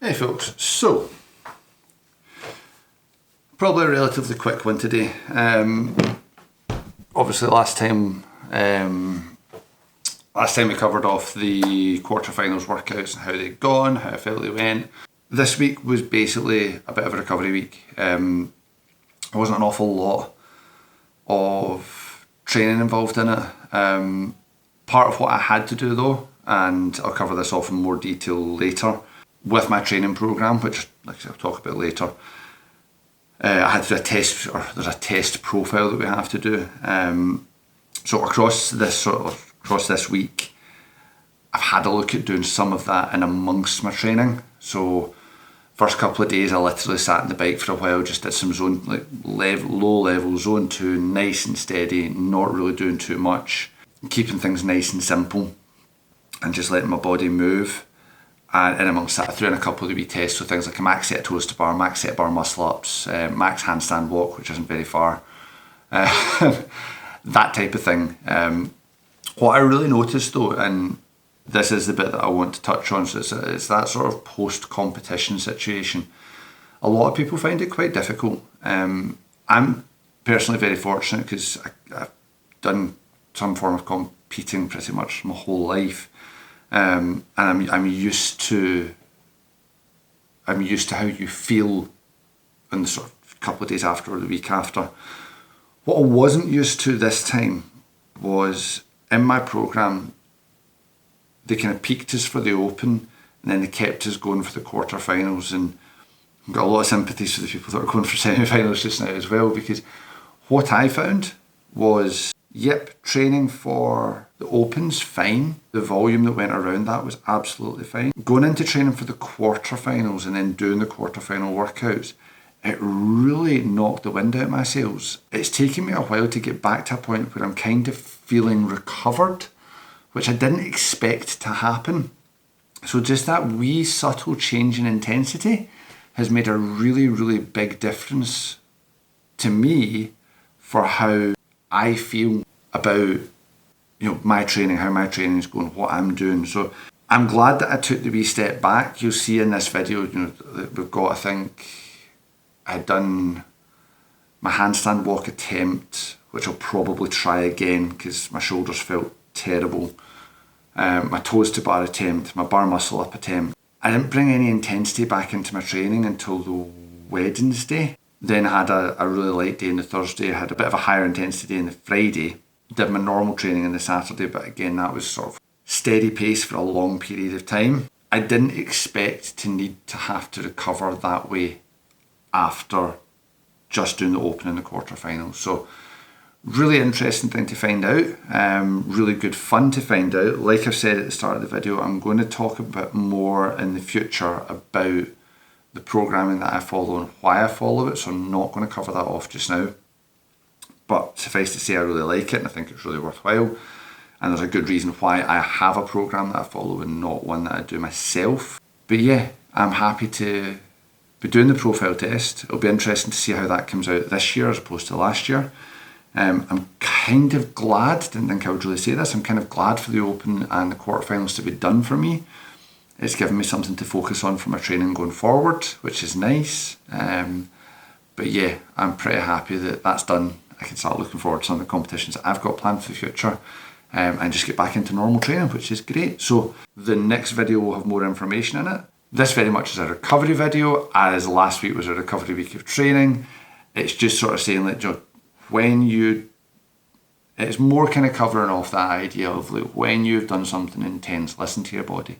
Hey folks, so probably a relatively quick one today. Obviously last time we covered off the quarterfinals workouts and how they'd gone, how I felt they went. This week was basically a bit of a recovery week. There wasn't an awful lot of training involved in it. Part of what I had to do though, and I'll cover this off in more detail later, with my training program, which like I said, I'll talk about later, I had to do a test, or there's a test profile that we have to do. So across this week, I've had a look at doing some of that in amongst my training. So first couple of days, I literally sat on the bike for a while, just did some low level zone 2, nice and steady, not really doing too much, keeping things nice and simple, and just letting my body move. And in amongst that, I threw in a couple of wee tests, so things like a max set toes to bar, max set bar muscle ups, max handstand walk, which isn't very far, that type of thing. What I really noticed though, and this is the bit that I want to touch on, so it's that sort of post-competition situation. A lot of people find it quite difficult. I'm personally very fortunate because I've done some form of competing pretty much my whole life. And I'm used to how you feel in the sort of couple of days after or the week after. What I wasn't used to this time was, in my program, they kind of peaked us for the Open and then they kept us going for the quarterfinals, and I've got a lot of sympathies for the people that are going for semi-finals just now as well, because what I found was, yep, training for the Open's fine. The volume that went around that was absolutely fine. Going into training for the quarterfinals and then doing the quarterfinal workouts, it really knocked the wind out of my sails. It's taken me a while to get back to a point where I'm kind of feeling recovered, which I didn't expect to happen. So just that wee subtle change in intensity has made a really, really big difference to me for how I feel about, my training, how my training is going, what I'm doing. So I'm glad that I took the wee step back. You'll see in this video, that we've got, I think, I'd done my handstand walk attempt, which I'll probably try again because my shoulders felt terrible. My toes to bar attempt, my bar muscle up attempt. I didn't bring any intensity back into my training until the Wednesday. Then I had a really light day on the Thursday. I had a bit of a higher intensity on the Friday. Did my normal training on the Saturday, but again, that was sort of steady pace for a long period of time. I didn't expect to need to have to recover that way after just doing the Open and the quarterfinals. So really interesting thing to find out. Really good fun to find out. Like I've said at the start of the video, I'm going to talk a bit more in the future about the programming that I follow and why I follow it, so I'm not going to cover that off just now. But suffice to say, I really like it and I think it's really worthwhile. And there's a good reason why I have a program that I follow and not one that I do myself. But yeah, I'm happy to be doing the profile test. It'll be interesting to see how that comes out this year as opposed to last year. I'm kind of glad, didn't think I would really say this, I'm kind of glad for the Open and the quarterfinals to be done for me. It's given me something to focus on for my training going forward, which is nice. But yeah, I'm pretty happy that that's done. I can start looking forward to some of the competitions that I've got planned for the future, and just get back into normal training, which is great. So the next video will have more information in it. This very much is a recovery video, as last week was a recovery week of training. It's just sort of saying that, it's more kind of covering off that idea of like, when you've done something intense, listen to your body.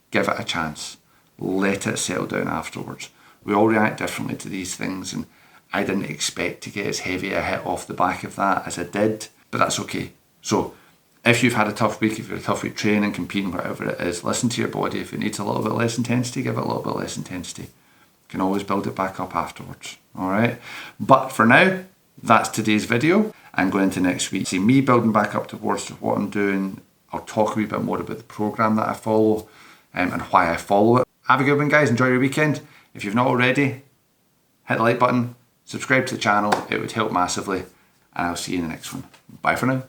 Give it a chance. Let it settle down afterwards. We all react differently to these things, and I didn't expect to get as heavy a hit off the back of that as I did, but that's okay. So if you've had a tough week, if you're a tough week training, competing, whatever it is, listen to your body. If it needs a little bit less intensity, give it a little bit less intensity. You can always build it back up afterwards, all right? But for now, that's today's video. I'm going into next week, see me building back up towards what I'm doing. I'll talk a wee bit more about the program that I follow, and why I follow it. Have a good one, guys. Enjoy your weekend. If you've not already, hit the like button, subscribe to the channel. It would help massively, and I'll see you in the next one. Bye for now.